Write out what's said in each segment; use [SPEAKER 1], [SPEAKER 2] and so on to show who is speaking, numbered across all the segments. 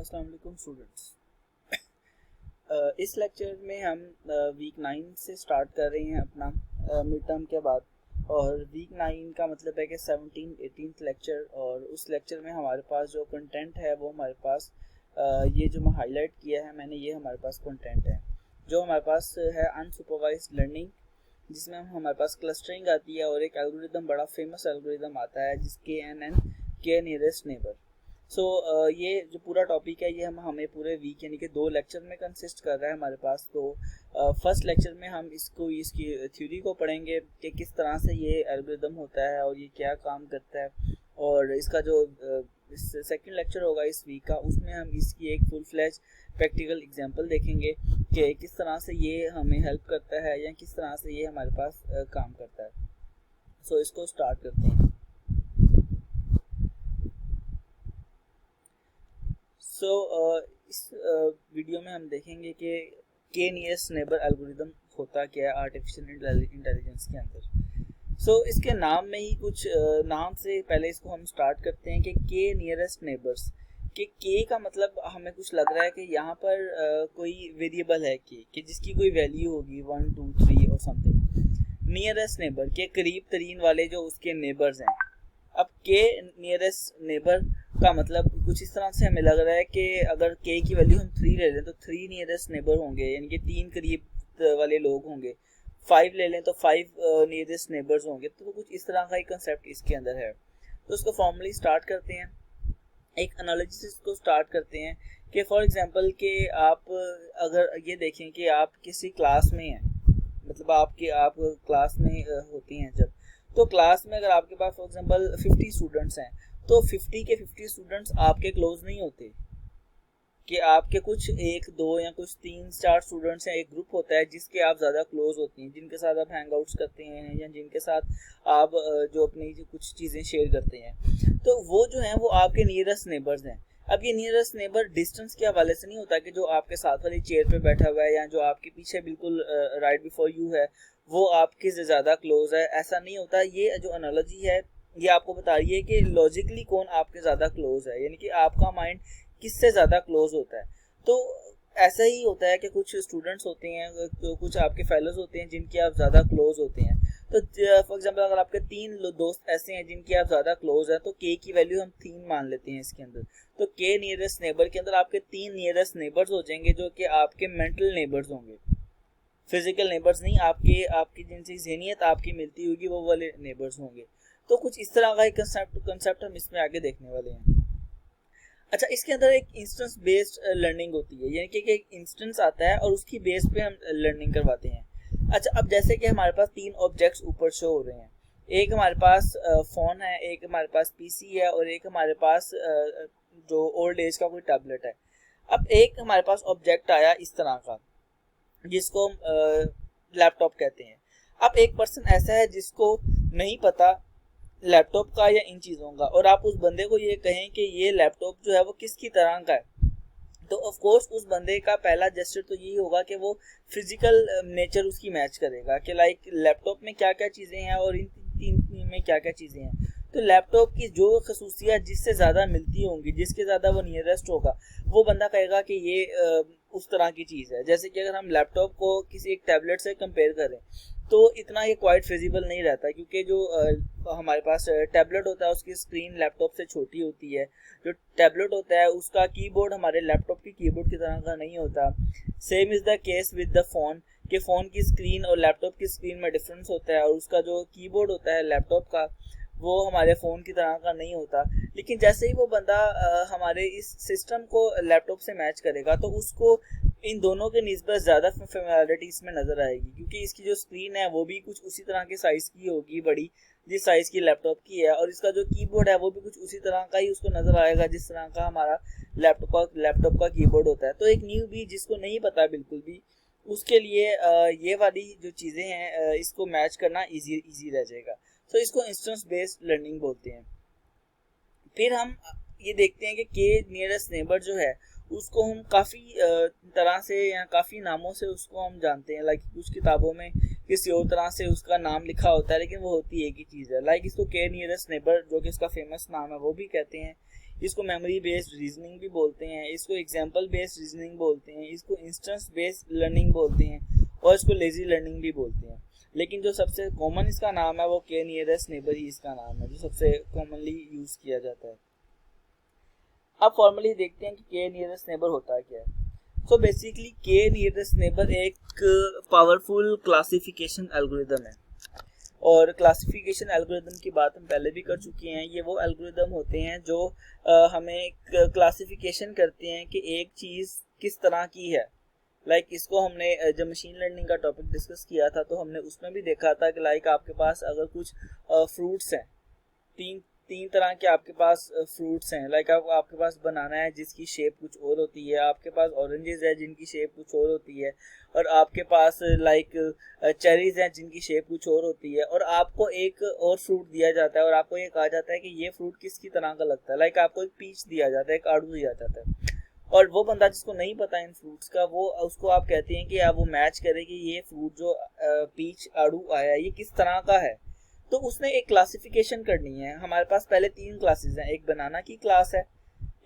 [SPEAKER 1] अस्सलाम वालेकुम स्टूडेंट्स। इस लेक्चर में हम वीक 9 से स्टार्ट कर रहे हैं अपना मिड टर्म के बाद। और वीक 9 का मतलब है कि 17-18 लेक्चर, और उस लेक्चर में हमारे पास जो कंटेंट है वो हमारे पास ये जो मैं हाईलाइट किया है मैंने, ये हमारे पास कंटेंट है जो हमारे पास है अनसुपरवाइज्ड लर्निंग, जिसमें हमारे पास क्लस्टरिंग आती है और एक एल्गोरिदम, बड़ा फेमस एल्गोरिदम आता है जिसके KNN के नियरेस्ट नेबर। ये जो पूरा टॉपिक है ये हमें पूरे वीक यानी कि 2 लेक्चर में कंसिस्ट कर रहा है हमारे पास। तो फर्स्ट लेक्चर में हम इसकी थ्योरी को पढ़ेंगे कि किस तरह से ये एल्गोरिदम होता है और ये क्या काम करता है, और इसका जो सेकंड लेक्चर होगा इस वीक का, उसमें हम इसकी एक फुल फ्लैश प्रैक्टिकल एग्जांपल देखेंगे कि किस तरह से ये हमें हेल्प करता है या किस तरह से ये हमारे पास काम करता है। इसको स्टार्ट करते हैं। इस वीडियो में हम देखेंगे कि के नियरेस्ट नेबर एल्गोरिदम होता क्या है आर्टिफिशियल इंटेलिजेंस के अंदर। इसके नाम में ही कुछ नाम से पहले इसको हम स्टार्ट करते हैं कि के नियरेस्ट नेबर्स के का मतलब हमें कुछ लग रहा है कि यहाँ पर कोई वेरिएबल है कि जिसकी कोई वैल्यू होगी 1 2 3 और समथिंग। नियरेस्ट नेबर के करीब तरीन वाले जो उसके नेबर्स हैं। अब के नियरेस्ट नेबर का मतलब कुछ इस तरह से हमें लग रहा है कि अगर के की वैल्यू हम 3 ले लें तो 3 नियरेस्ट नेबर होंगे, यानी कि 3 करीब वाले लोग होंगे। 5 ले लें तो 5 नियरेस्ट नेबर्स होंगे। तो कुछ इस तरह का एक कंसेप्ट इसके अंदर है। तो उसको फॉर्मली स्टार्ट करते हैं, एक एनालिसिस को स्टार्ट करते हैं कि फॉर एग्जांपल कि आप अगर ये देखें कि आप किसी क्लास में हैं, मतलब आप क्लास में होती हैं जब, तो क्लास में अगर आपके पास फॉर एग्जांपल 50 स्टूडेंट्स हैं तो 50 के 50 स्टूडेंट्स आपके क्लोज नहीं होते, कि आपके कुछ 1 2 या कुछ 3 4 स्टूडेंट्स हैं, एक ग्रुप होता है जिसके आप ज़्यादा क्लोज होती हैं, जिनके साथ आप हैंग आउट्स करते हैं या जिनके साथ आप जो अपनी जो कुछ चीज़ें शेयर करते हैं, तो वो जो हैं वो आपके नियरेस्ट नेबर्स हैं। अब ये नियरेस्ट नेबर डिस्टेंस के हवाले से नहीं होता कि जो आपके साथ वाली चेयर पे बैठा हुआ है या जो आपके पीछे बिल्कुल राइट बिफोर यू है वो आपके से ज़्यादा क्लोज है, ऐसा नहीं होता। ये जो एनालॉजी है ये आपको बता रही है कि लॉजिकली कौन आपके ज़्यादा क्लोज है, यानी कि आपका माइंड किससे ज़्यादा क्लोज होता है। तो ऐसा ही होता है कि कुछ स्टूडेंट्स होते हैं, तो कुछ आपके फेलोज होते हैं जिनके आप ज़्यादा क्लोज होते हैं। तो फॉर एग्जांपल अगर आपके 3 दोस्त ऐसे हैं जिनके आप ज़्यादा क्लोज हैं तो के की वैल्यू हम 3 मान लेते हैं इसके अंदर। तो के नियरेस्ट नेबर के अंदर आपके 3 नियरेस्ट नेबर्स हो जाएंगे जो कि आपके मेंटल नेबर्स होंगे, फिजिकल नेबर्स नहीं, आपकी जिनसे ज़हनियत आपकी मिलती होगी वो वाले नेबर्स होंगे। तो कुछ इस तरह का एक कंसेप्ट हम इसमें आगे देखने वाले हैं। अच्छा, इसके अंदर एक इंस्टेंस बेस्ड लर्निंग होती है, यानी कि एक इंस्टेंस आता है और उसकी बेस पे हम लर्निंग करवाते हैं। अच्छा, अब जैसे कि हमारे पास 3 ऑब्जेक्ट्स ऊपर शो हो रहे हैं, एक हमारे पास फ़ोन है, एक हमारे पास पीसी है और एक हमारे पास जो ओल्ड एज का कोई टैबलेट है। अब एक हमारे पास ऑब्जेक्ट आया इस तरह का जिसको हम लैपटॉप कहते हैं। अब एक पर्सन ऐसा है जिसको नहीं पता लैपटॉप का या इन चीज़ों का, और आप उस बंदे को ये कहें कि ये लैपटॉप जो है वो किसकी तरह का है, तो ऑफ कोर्स उस बंदे का पहला जेस्चर तो यही होगा कि वो फिजिकल नेचर उसकी मैच करेगा कि लाइक लैपटॉप में क्या क्या चीज़ें हैं और इन तीन में क्या क्या चीज़ें हैं। तो लैपटॉप की जो खसूसियात जिससे ज़्यादा मिलती होंगी, जिसके ज़्यादा वो नियरेस्ट होगा, वो बंदा कहेगा कि ये उस तरह की चीज़ है। जैसे कि अगर हम लैपटॉप को किसी एक टैबलेट से कंपेयर करें तो इतना ये क्वाइट फिजिबल नहीं रहता, क्योंकि जो हमारे पास टैबलेट होता है उसकी स्क्रीन लैपटॉप से छोटी होती है। जो टैबलेट होता है उसका कीबोर्ड हमारे लैपटॉप की कीबोर्ड की तरह का नहीं होता। Same is the case with the phone, कि फ़ोन की स्क्रीन और लैपटॉप की स्क्रीन में डिफरेंस होता है, और उसका जो कीबोर्ड होता है लैपटॉप का वो हमारे फ़ोन की तरह का नहीं होता। लेकिन जैसे ही वो बंदा हमारे इस सिस्टम को लैपटॉप से मैच करेगा तो उसको इन दोनों के निस्बत ज़्यादा फेमिलियरिटी इसमें नज़र आएगी, क्योंकि इसकी जो स्क्रीन है वो भी कुछ उसी तरह के साइज़ की होगी, बड़ी जिस साइज़ की लैपटॉप की है, और इसका जो कीबोर्ड है वो भी कुछ उसी तरह का ही उसको नज़र आएगा जिस तरह का हमारा लैपटॉप का कीबोर्ड होता है। तो एक न्यू भी जिसको नहीं पता बिल्कुल भी, उसके लिए ये वाली जो चीज़ें हैं इसको मैच करना ईजी रह जाएगा। तो इसको इंस्टेंस बेस्ड लर्निंग बोलते हैं। फिर हम ये देखते हैं कि के नियरेस्ट नेबर जो है उसको हम काफ़ी तरह से या काफ़ी नामों से उसको हम जानते हैं। लाइक कुछ किताबों में किसी और तरह से उसका नाम लिखा होता है, लेकिन वो होती एक ही चीज़ है। लाइक इसको के नियरेस्ट नेबर जो कि इसका फेमस नाम है वो भी कहते हैं, इसको मेमोरी बेस्ड रीजनिंग भी बोलते हैं, इसको एग्जाम्पल बेस्ड रीजनिंग बोलते हैं, इसको इंस्टेंस बेस्ड लर्निंग बोलते हैं और इसको लेजी लर्निंग भी बोलते हैं। लेकिन जो सबसे कॉमन इसका नाम है वो के नियरेस्ट नेबर ही इसका नाम है, जो सबसे कॉमनली यूज किया जाता है। अब फॉर्मली देखते हैं कि के नियरेस्ट नेबर होता है क्या है। सो बेसिकली के नियरेस्ट नेबर एक पावरफुल क्लासिफिकेशन एल्गोरिदम है, और क्लासिफिकेशन एल्गोरिदम की बात हम पहले भी कर चुके हैं। ये वो एल्गोरिदम होते हैं जो हमें क्लासिफिकेशन करते हैं कि एक चीज़ किस तरह की है। इसको हमने जब मशीन लर्निंग का टॉपिक डिस्कस किया था तो हमने उसमें भी देखा था कि आपके पास अगर कुछ फ्रूट्स हैं, तीन तरह के आपके पास फ्रूट्स हैं, आपके पास बनाना है जिसकी शेप कुछ और होती है, आपके पास ऑरेंजेस है जिनकी शेप कुछ और होती है, और आपके पास चेरीज हैं जिनकी शेप कुछ और होती है, और आपको एक और फ्रूट दिया जाता है और आपको ये कहा जाता है कि ये फ्रूट किसकी तरह का लगता है। आपको एक पीच दिया जाता है, एक आड़ू दिया जाता है, और वो बंदा जिसको नहीं पता इन फ्रूट्स का, वो उसको आप कहते हैं कि आप वो मैच करें कि ये फ्रूट जो पीच आड़ू आया ये किस तरह का है। तो उसने एक क्लासिफिकेशन करनी है। हमारे पास पहले 3 क्लासेस हैं, एक बनाना की क्लास है,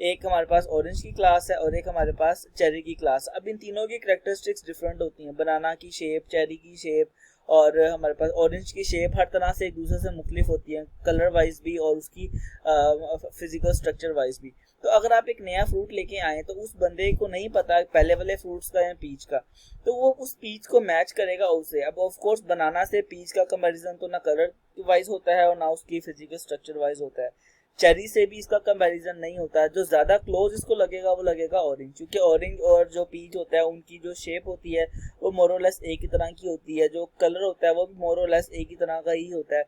[SPEAKER 1] एक हमारे पास ऑरेंज की क्लास है, और एक हमारे पास चेरी की क्लास। अब इन तीनों की कैरेक्टरिस्टिक्स डिफरेंट होती हैं। बनाना की शेप, चेरी की शेप और हमारे पास ऑरेंज की शेप हर तरह से एक दूसरे से मुख्तलिफ होती है, कलर वाइज भी और उसकी फिजिकल स्ट्रक्चर वाइज भी। तो अगर आप एक नया फ्रूट लेके आए तो उस बंदे को नहीं पता पहले वाले फ्रूट्स का या पीच का, तो वो उस पीच को मैच करेगा उससे। अब ऑफ कोर्स बनाना से पीच का कंपैरिजन तो ना कलर वाइज होता है और ना उसकी फिजिकल स्ट्रक्चर वाइज होता है। चेरी से भी इसका कंपैरिजन नहीं होता है। जो ज्यादा क्लोज इसको लगेगा वो लगेगा ऑरेंज, क्योंकि ऑरेंज और जो पीच होता है उनकी जो शेप होती है वो मोर और लेस एक ही तरह की होती है, जो कलर होता है वो भी मोर और लेस एक ही तरह का ही होता है।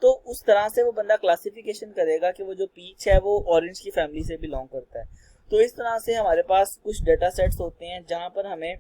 [SPEAKER 1] तो उस तरह से वो बंदा क्लासिफिकेशन करेगा कि वो जो पीच है वो ऑरेंज की फैमिली से बिलोंग करता है। तो इस तरह से हमारे पास कुछ डेटा सेट्स होते हैं जहां पर हमें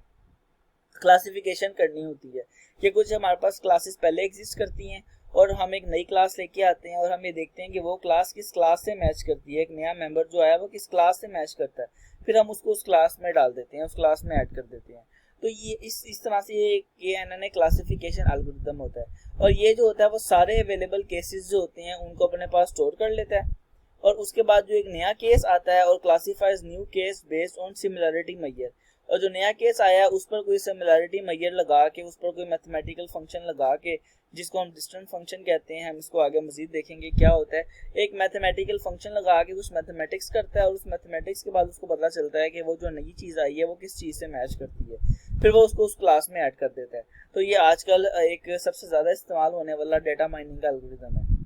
[SPEAKER 1] क्लासिफिकेशन करनी होती है कि कुछ हमारे पास क्लासेस पहले एग्जिस्ट करती हैं और हम एक नई क्लास लेके आते हैं और हम ये देखते हैं कि वो क्लास किस क्लास से मैच करती है, एक नया मेंबर जो आया वो किस क्लास से मैच करता है, फिर हम उसको उस क्लास में डाल देते हैं, उस क्लास में ऐड कर देते हैं। तो ये इस तरह से ये KNN क्लासिफिकेशन एल्गोरिथम होता है, और ये जो होता है वो सारे अवेलेबल केसेस जो होते हैं उनको अपने पास स्टोर कर लेता है, और उसके बाद जो एक नया केस आता है और classifies new case based on similarity measure, और जो नया केस आया उस पर कोई सिमिलरिटी मेजर लगा के, उस पर कोई मैथमेटिकल फंक्शन लगा के, जिसको हम डिस्टेंस फंक्शन कहते हैं, हम इसको आगे मजीद देखेंगे क्या होता है। एक मैथमेटिकल फंक्शन लगा के कुछ मैथमेटिक्स करता है और उस मैथमेटिक्स के बाद उसको पता चलता है कि वो जो नई चीज़ आई है वो किस चीज़ से मैच करती है, फिर वो उसको उस क्लास में ऐड कर देता है। तो ये आजकल एक सबसे ज़्यादा इस्तेमाल होने वाला डेटा माइनिंग का एल्गोरिथम है।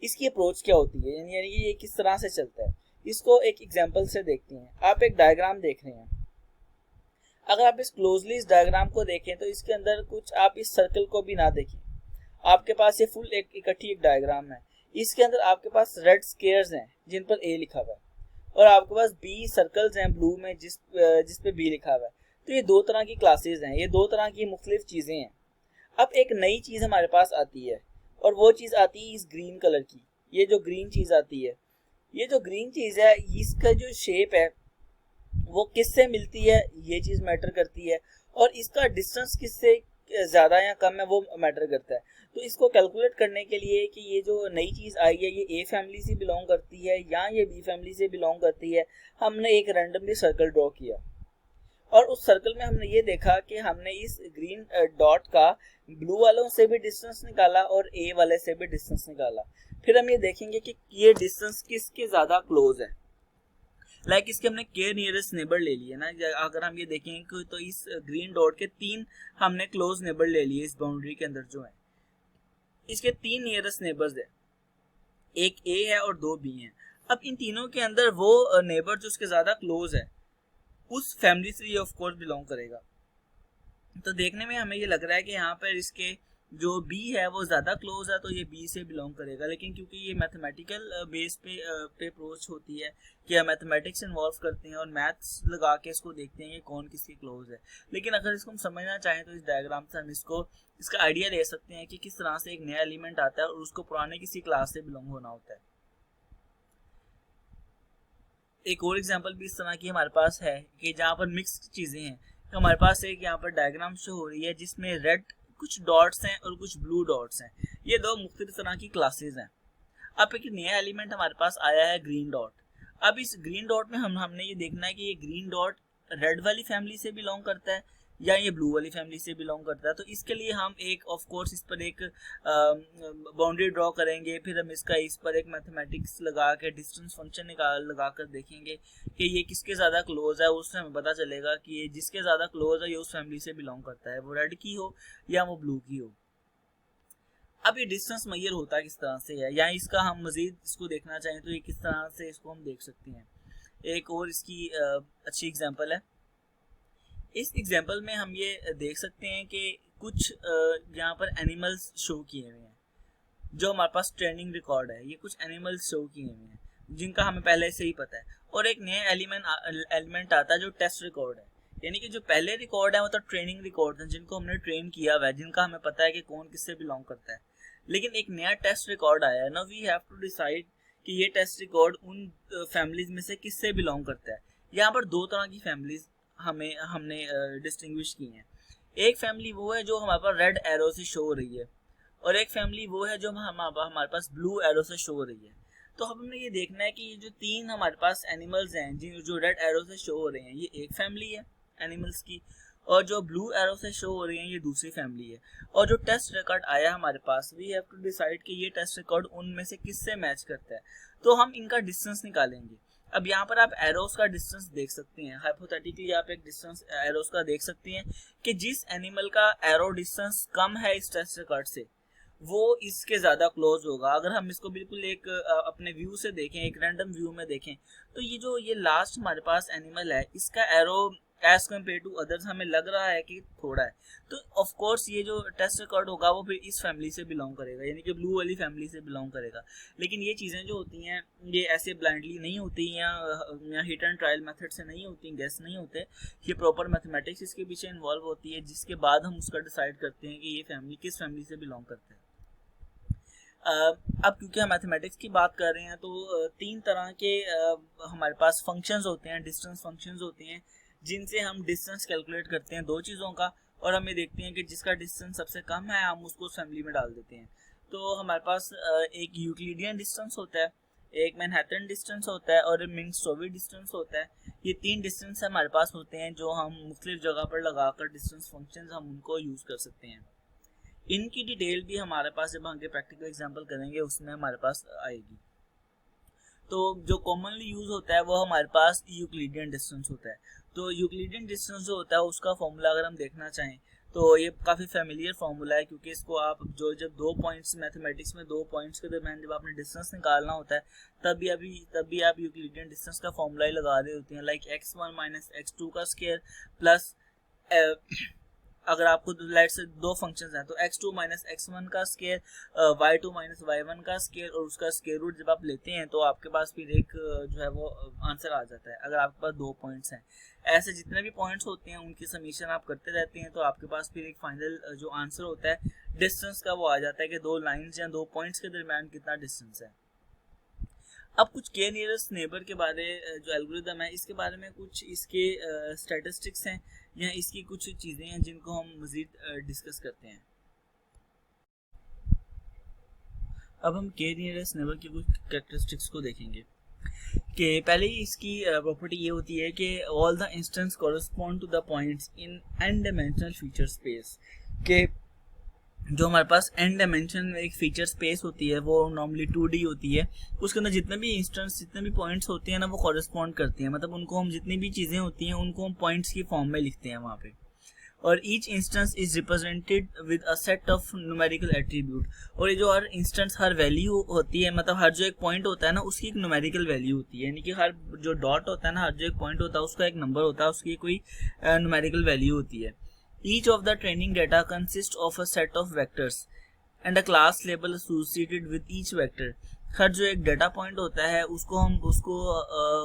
[SPEAKER 1] इसकी अप्रोच क्या होती है, यानी ये किस तरह से चलता है, इसको एक एग्जाम्पल से देखते हैं। आप एक डायग्राम देख रहे हैं, अगर आप इस क्लोजली इस डायग्राम को देखें तो इसके अंदर कुछ आप इस सर्कल को भी ना देखें, आपके पास ये फुल एक इकट्ठी एक डायग्राम है, इसके अंदर आपके पास रेड स्क्वायर्स हैं जिन पर A लिखा हुआ है, और आपके पास B सर्कल्स हैं ब्लू में जिस पे B लिखा हुआ है। तो ये दो तरह की क्लासेस हैं, ये दो तरह की मुख्तलिफ चीज़ें हैं। अब एक नई चीज़ हमारे पास आती है और वो चीज़ आती है इस ग्रीन कलर की। ये जो ग्रीन चीज़ आती है, ये जो ग्रीन चीज़ है, इसका जो शेप है वो किससे मिलती है ये चीज़ मैटर करती है, और इसका डिस्टेंस किससे ज़्यादा या कम है वो मैटर करता है। तो इसको कैलकुलेट करने के लिए कि ये जो नई चीज़ आई है ये A फैमिली से बिलोंग करती है या ये B फैमिली से बिलोंग करती है, हमने एक रैंडमली सर्कल ड्रॉ किया और उस सर्कल में हमने ये देखा कि हमने इस ग्रीन डॉट का ब्लू वालों से भी डिस्टेंस निकाला और A वाले से भी डिस्टेंस निकाला। फिर हम ये देखेंगे कि ये डिस्टेंस किसके ज़्यादा क्लोज है। इसके हमने के नियरेस्ट नेबर ले लिए ना, अगर हम ये देखेंगे तो इस ग्रीन डॉट के 3 हमने क्लोज नेबर ले लिए इस बाउंड्री के अंदर जो है, इसके 3 नियरेस्ट नेबर्स है, एक A है और 2 B हैं। अब इन तीनों के अंदर वो नेबर जो उसके ज्यादा क्लोज है उस फैमिली से ये ऑफ कोर्स बिलोंग करेगा। तो देखने में हमें ये लग रहा है कि यहाँ पर इसके जो B है वो ज़्यादा क्लोज है तो ये B से बिलोंग करेगा, लेकिन क्योंकि ये मैथमेटिकल बेस पे अप्रोच होती है कि हम मैथमेटिक्स इन्वॉल्व करते हैं और मैथ्स लगा के इसको देखते हैं कि कौन किसके क्लोज है। लेकिन अगर इसको हम समझना चाहें तो इस डायग्राम से हम इसका आइडिया ले सकते हैं कि किस तरह से एक नया एलिमेंट आता है और उसको पुराने किसी क्लास से बिलोंग होना होता है। एक और एग्जांपल भी इस तरह की हमारे पास है कि जहाँ पर मिक्स्ड चीज़ें हैं। तो हमारे पास एक यहाँ पर डायग्राम शो हो रही है जिसमें रेड कुछ डॉट्स हैं और कुछ ब्लू डॉट्स हैं, ये दो मुख्तलिफ तरह की क्लासेस हैं। अब एक नया एलिमेंट हमारे पास आया है ग्रीन डॉट। अब इस ग्रीन डॉट में हमने ये देखना है कि ये ग्रीन डॉट रेड वाली फैमिली से बिलोंग करता है या ये ब्लू वाली फैमिली से बिलोंग करता है। तो इसके लिए हम एक ऑफ कोर्स इस पर एक बाउंड्री ड्रॉ करेंगे, फिर हम इसका इस पर एक मैथमेटिक्स लगा के डिस्टेंस फंक्शन लगा कर देखेंगे कि ये किसके ज़्यादा क्लोज है। उससे हमें पता चलेगा कि ये जिसके ज़्यादा क्लोज है ये उस फैमिली से बिलोंग करता है, वो रेड की हो या वो ब्लू की हो। अब ये डिस्टेंस मेजर होता किस तरह से है, या इसका हम मजीद इसको देखना चाहें तो ये किस तरह से इसको हम देख सकते हैं। एक और इसकी अच्छी एग्जांपल है। इस एग्जांपल में हम ये देख सकते हैं कि कुछ यहाँ पर एनिमल्स शो किए हुए हैं जो हमारे पास ट्रेनिंग रिकॉर्ड है। ये कुछ एनिमल्स शो किए हुए हैं जिनका हमें पहले से ही पता है, और एक नया एलिमेंट आता है जो टेस्ट रिकॉर्ड है। यानी कि जो पहले रिकॉर्ड है वो तो ट्रेनिंग रिकॉर्ड है जिनको हमने ट्रेन किया हुआ है, जिनका हमें पता है कि कौन किससे बिलोंग करता है। लेकिन एक नया टेस्ट रिकॉर्ड आया है। Now we have to decide कि ये टेस्ट रिकॉर्ड उन फैमिलीज में से किससे बिलोंग करता है। यहाँ पर दो तरह की फैमिलीज हमने डिस्टिंग्विश की हैं। एक फैमिली वो है जो हमारे पास रेड एरो से शो हो रही है, और एक फैमिली वो है जो हमारे पास ब्लू एरो से शो हो रही है। तो हमने ये देखना है कि ये जो तीन हमारे पास एनिमल्स हैं जो रेड एरो से शो हो रहे हैं, ये एक फैमिली है एनिमल्स की, और जो ब्लू एरो से शो हो रही हैं ये दूसरी फैमिली है। और जो टेस्ट रिकॉर्ड आया हमारे पास, वी हैव टू डिसाइड कि ये टेस्ट रिकॉर्ड उनमें से किससे मैच करता है। तो हम इनका डिस्टेंस निकालेंगे। अब यहाँ पर आप एरोस का डिस्टेंस देख सकते हैं। हाइपोथेटिकली आप एक डिस्टेंस एरोस का देख सकते हैं कि जिस एनिमल का एरो डिस्टेंस कम है इस टेस्ट रिकॉर्ड से, वो इसके ज़्यादा क्लोज होगा। अगर हम इसको बिल्कुल एक अपने व्यू से देखें, एक रैंडम व्यू में देखें, तो ये लास्ट हमारे पास एनिमल है, इसका arrow as compared to others हमें लग रहा है कि थोड़ा है। तो ऑफ कोर्स ये जो टेस्ट रिकॉर्ड होगा वो फिर इस फैमिली से बिलोंग करेगा, यानी कि ब्लू वाली फैमिली से बिलोंग करेगा। लेकिन ये चीज़ें जो होती हैं ये ऐसे ब्लाइंडली नहीं होती, या हिट एंड ट्रायल मेथड से नहीं होती, गेस नहीं होते। ये प्रॉपर मैथमेटिक्स इसके पीछे इन्वॉल्व होती है, जिसके बाद हम उसका डिसाइड करते हैं कि ये फैमिली किस फैमिली से बिलोंग करता है। अब क्योंकि हम मैथमेटिक्स की बात कर रहे हैं तो तीन तरह के हमारे पास फंक्शंस होते हैं, डिस्टेंस फंक्शंस होते हैं, जिनसे हम डिस्टेंस कैलकुलेट करते हैं दो चीज़ों का, और हमें देखते हैं कि जिसका डिस्टेंस सबसे कम है हम उसको फैमिली में डाल देते हैं। तो हमारे पास एक यूक्लिडियन डिस्टेंस होता है, एक मैनहट्टन डिस्टेंस होता है, और एक मिन्स्टोवी डिस्टेंस होता है। ये तीन डिस्टेंस हमारे पास होते हैं जो हम मुख्तलिफ जगह पर लगाकर डिस्टेंस फंक्शंस हम उनको यूज़ कर सकते हैं। इनकी डिटेल भी हमारे पास जब आगे प्रैक्टिकल एग्जांपल करेंगे उसमें हमारे पास आएगी। तो जो कॉमनली यूज होता है वो हमारे पास यूक्लिडियन डिस्टेंस होता है। तो यूक्लिडियन डिस्टेंस जो होता है उसका फॉर्मूला अगर हम देखना चाहें तो ये काफ़ी फेमिलियर फार्मूला है, क्योंकि इसको आप जब 2 पॉइंट्स मैथमेटिक्स में 2 पॉइंट्स के दरमियान जब आपने डिस्टेंस निकालना होता है तब भी आप यूक्लिडियन डिस्टेंस का फॉर्मूला ही लगा रहे होते हैं, लाइक x1 माइनस x2 का स्क्वायर प्लस अगर आपको लाइट से दो फंक्शंस हैं तो x2 माइनस x1 का स्क्वायर, y2 माइनस y1 का स्क्वायर, और उसका स्क्वायर रूट जब आप लेते हैं तो आपके पास फिर एक जो है वो आंसर आ जाता है। अगर आपके पास 2 पॉइंट्स हैं, ऐसे जितने भी पॉइंट्स होते हैं उनकी समीशन आप करते रहते हैं तो आपके पास फिर एक फाइनल जो आंसर होता है डिस्टेंस का वो आ जाता है कि 2 लाइन्स या 2 पॉइंट्स के दरमियान कितना डिस्टेंस है। अब कुछ के नियरेस्ट नेबर के बारे जो एल्गोरिदम है इसके बारे में कुछ इसके स्टैटिस्टिक्स हैं या इसकी कुछ चीज़ें हैं जिनको हम मज़ीद डिस्कस करते हैं। अब हम के नियरेस्ट नेबर की कुछ कैरेक्टरिस्टिक्स को देखेंगे कि पहले ही इसकी प्रॉपर्टी ये होती है कि all the instance correspond to the points in n dimensional feature space, के जो हमारे पास n डायमेंशन में एक फीचर स्पेस होती है वो नॉर्मली 2D होती है, उसके अंदर जितने भी इंस्टेंस जितने भी पॉइंट्स होते हैं ना वो कॉरस्पॉन्ड करती हैं, मतलब उनको हम जितनी भी चीज़ें होती हैं उनको हम पॉइंट्स की फॉर्म में लिखते हैं वहाँ पे। और each instance is represented with a set of numerical attribute, और ये जो हर इंस्टेंस हर वैल्यू होती है, मतलब हर जो एक पॉइंट होता है ना उसकी एक न्यूमेरिकल वैल्यू होती है, यानी कि हर जो डॉट होता है ना, हर जो एक पॉइंट होता है उसका एक नंबर होता है, उसकी कोई न्यूमेरिकल वैल्यू होती है। Each of the training data consists of a set of vectors and a class label associated with each vector. हर जो एक डेटा पॉइंट होता है उसको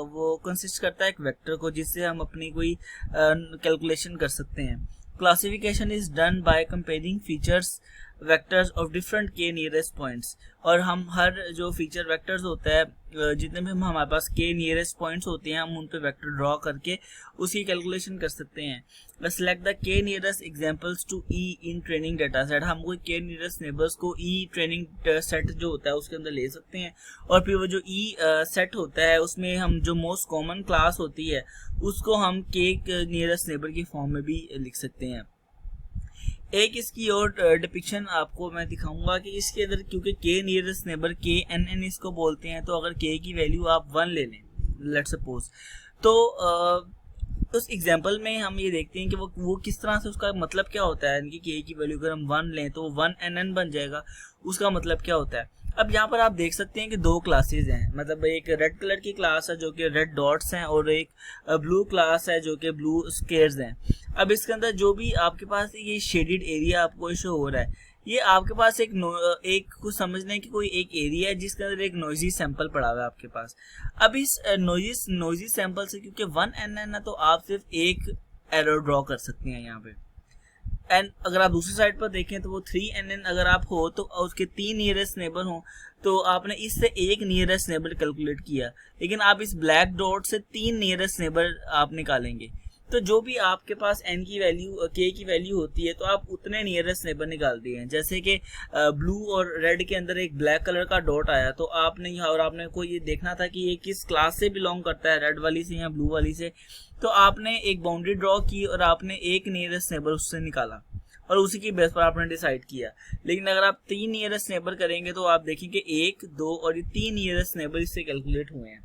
[SPEAKER 1] वो कंसिस्ट करता है एक वेक्टर को, जिससे हम अपनी कोई कैलकुलेशन कर सकते हैं। Classification is done by comparing features vectors of different के नियरेस्ट पॉइंट्स, और हम हर जो फीचर वेक्टर्स होता है, जितने भी हमारे पास के नियरेस्ट पॉइंट्स होते हैं, हम उन पे वेक्टर ड्रॉ करके उसकी कैलकुलेशन कर सकते हैं। Select the K nearest examples to E in training data set, हम कोई के नियरेस्ट नेबर्स को ई ट्रेनिंग सेट जो होता है उसके अंदर ले सकते हैं, और फिर वो जो ई सेट होता है उसमें हम जो मोस्ट कॉमन क्लास होती है उसको हम के नियरेस्ट नेबर की फॉर्म में भी लिख सकते हैं। एक इसकी और डिपिक्शन आपको मैं दिखाऊंगा कि इसके अंदर, क्योंकि के नियरेस्ट नेबर के एन एन इसको बोलते हैं, तो अगर के की वैल्यू आप 1 ले लें लेट्स सपोज, तो उस एग्जांपल में हम ये देखते हैं कि वो किस तरह से, उसका मतलब क्या होता है, इनकी के की वैल्यू अगर हम 1 लें तो 1 एन एन बन जाएगा, उसका मतलब क्या होता है। अब यहाँ पर आप देख सकते हैं कि दो क्लासेस हैं, मतलब एक रेड कलर की क्लास है जो कि रेड डॉट्स हैं, और एक ब्लू क्लास है जो कि ब्लू स्क्वेयर्स हैं। अब इसके अंदर जो भी आपके पास ये शेडेड एरिया आपको शो हो रहा है, ये आपके पास एक कुछ समझने की कोई एक एरिया है जिसके अंदर एक नॉइजी सैंपल पड़ा हुआ है आपके पास। अब इस नॉइजी सैंपल से क्योंकि 1 एन एन है तो आप सिर्फ एक एरर ड्रॉ कर सकते हैं यहाँ पे, एंड अगर आप दूसरी साइड पर देखें तो वो 3 एन एन अगर आप हो तो उसके 3 नियरेस्ट नेबर हो, तो आपने इससे एक नियरेस्ट नेबर कैलकुलेट किया, लेकिन आप इस ब्लैक डॉट से 3 नियरेस्ट नेबर आप निकालेंगे, तो जो भी आपके पास एन की वैल्यू के की वैल्यू होती है तो आप उतने नियरेस्ट नेबर निकालते हैं। जैसे कि ब्लू और रेड के अंदर एक ब्लैक कलर का डॉट आया, तो आपने यहाँ, और आपने को ये देखना था कि ये किस क्लास से बिलोंग करता है, रेड वाली से या ब्लू वाली से, तो आपने एक बाउंड्री ड्रॉ की और आपने एक नियरेस्ट नेबर उससे निकाला और उसी की बेस पर आपने डिसाइड किया। लेकिन अगर आप 3 नियरेस्ट नेबर करेंगे तो आप देखेंगे 1, 2 और ये 3 नियरेस्ट नेबर इससे कैलकुलेट हुए हैं।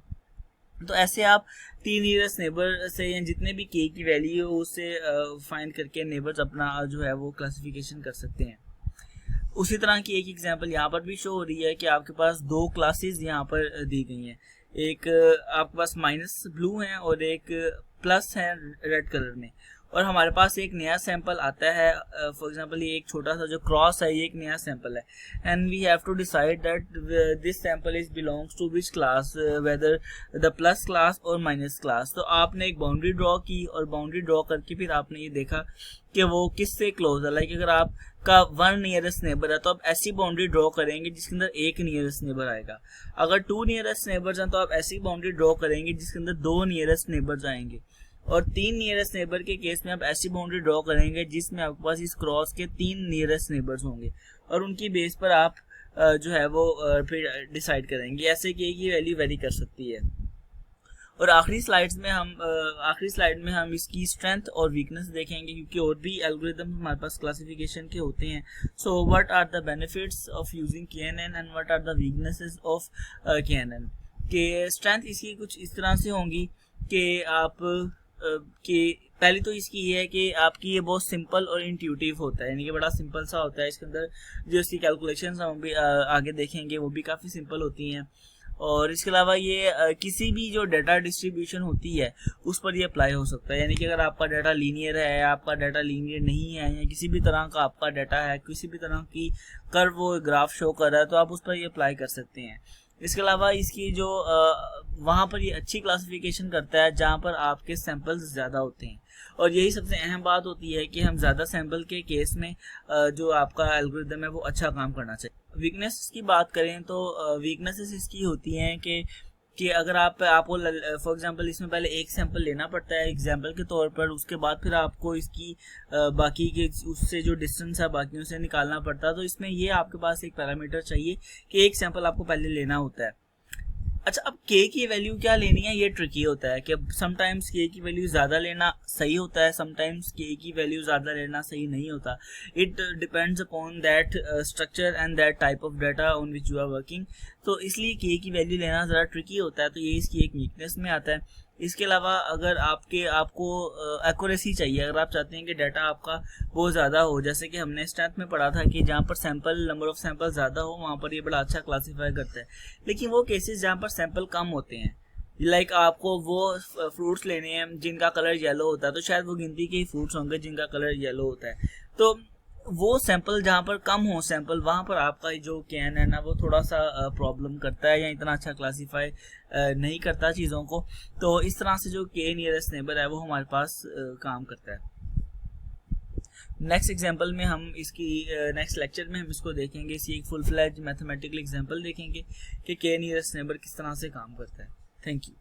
[SPEAKER 1] तो ऐसे आप 3 नियरेस्ट नेबर से या जितने भी के की वैल्यू हो उससे फाइंड करके नेबर्स अपना जो है वो क्लासिफिकेशन कर सकते हैं। उसी तरह की एक एग्जांपल यहाँ पर भी शो हो रही है कि आपके पास 2 क्लासेस यहाँ पर दी गई हैं, एक आपके पास माइनस ब्लू है और एक प्लस है रेड कलर में, और हमारे पास एक नया सैंपल आता है, फॉर एग्जांपल ये एक छोटा सा जो क्रॉस है ये एक नया सैंपल है, and we have to decide that this sample is belongs to which class, whether the plus class और माइनस क्लास। तो आपने एक बाउंड्री ड्रॉ की और बाउंड्री ड्रॉ करके फिर आपने ये देखा कि वो किससे क्लोज है। लाइक अगर आपका 1 नियरेस्ट नेबर है तो आप ऐसी बाउंड्री ड्रॉ करेंगे जिसके अंदर एक नियरेस्ट नेबर आएगा। अगर 2 नियरेस्ट नेबर्स हैं तो आप ऐसी बाउंड्री ड्रॉ करेंगे जिसके अंदर 2 नियरेस्ट नेबर्स आएंगे, और 3 नियरेस्ट नेबर के केस में आप ऐसी बाउंड्री ड्रॉ करेंगे जिसमें आपके पास इस क्रॉस के 3 नियरेस्ट नेबर्स होंगे, और उनकी बेस पर आप जो है वो फिर डिसाइड करेंगे। ऐसे के की वैल्यू वेरी कर सकती है। और आखिरी स्लाइड में हम इसकी स्ट्रेंथ और वीकनेस देखेंगे, क्योंकि और भी एल्गोरिदम हमारे पास क्लासिफिकेशन के होते हैं। So what are the benefits of using KNN and what are the weaknesses of KNN. K strength इसकी कुछ इस तरह से होंगी कि आप कि पहली तो इसकी ये है कि आपकी ये बहुत सिंपल और इंट्यूटिव होता है, यानी कि बड़ा सिंपल सा होता है। इसके अंदर जो इसकी कैलकुलेशंस हम भी आगे देखेंगे वो भी काफ़ी सिंपल होती हैं, और इसके अलावा ये किसी भी जो डाटा डिस्ट्रीब्यूशन होती है उस पर ये अप्लाई हो सकता है। यानी कि अगर आपका डाटा लीनियर है, आपका डाटा लीनियर नहीं है, या किसी भी तरह का आपका डाटा है, किसी भी तरह की कर्व वो ग्राफ शो कर रहा है, तो आप उस पर ये अप्लाई कर सकते हैं। इसके अलावा इसकी जो वहाँ पर ये अच्छी क्लासिफिकेशन करता है जहाँ पर आपके सैंपल्स ज़्यादा होते हैं, और यही सबसे अहम बात होती है कि हम ज़्यादा सैंपल के केस में जो आपका एल्गोरिदम है वो अच्छा काम करना चाहिए। वीकनेस की बात करें तो वीकनेसेस इसकी होती हैं कि अगर आपको फॉर एग्जांपल इसमें पहले एक सैंपल लेना पड़ता है एग्जांपल के तौर पर, उसके बाद फिर आपको इसकी बाकी के उससे जो डिस्टेंस है बाकियों से निकालना पड़ता है। तो इसमें ये आपके पास एक पैरामीटर चाहिए कि एक सैंपल आपको पहले लेना होता है। अच्छा, अब के की वैल्यू क्या लेनी है ये ट्रिकी होता है कि समटाइम्स के की वैल्यू ज़्यादा लेना सही होता है, समटाइम्स के की वैल्यू ज़्यादा लेना सही नहीं होता। It depends upon that structure and that type of data on which you are working. तो इसलिए के की वैल्यू लेना ज़रा ट्रिकी होता है, तो ये इसकी एक वीकनेस में आता है। इसके अलावा अगर आपको एक्यूरेसी चाहिए, अगर आप चाहते हैं कि डाटा आपका बहुत ज़्यादा हो, जैसे कि हमने स्ट्रेंथ में पढ़ा था कि जहाँ पर नंबर ऑफ सैंपल ज़्यादा हो वहाँ पर ये बड़ा अच्छा क्लासीफाई करता है। लेकिन वो केसेस जहाँ पर सैंपल कम होते हैं, लाइक आपको वो फ्रूट्स लेने हैं जिनका कलर येलो होता है, तो शायद वो गिनती के ही फ्रूट्स होंगे जिनका कलर येलो होता है। तो वो सैंपल जहाँ पर कम हो सैंपल, वहाँ पर आपका जो कैन है ना वो थोड़ा सा प्रॉब्लम करता है या इतना अच्छा क्लासीफाई नहीं करता चीज़ों को। तो इस तरह से जो के नियरेस्ट नेबर है वो हमारे पास काम करता है। नेक्स्ट एग्जांपल में हम इसकी नेक्स्ट लेक्चर में हम इसको देखेंगे, इसी एक फुल फ्लैज मैथमेटिकल एग्जांपल देखेंगे कि के नियरेस्ट नेबर किस तरह से काम करता है। Thank you.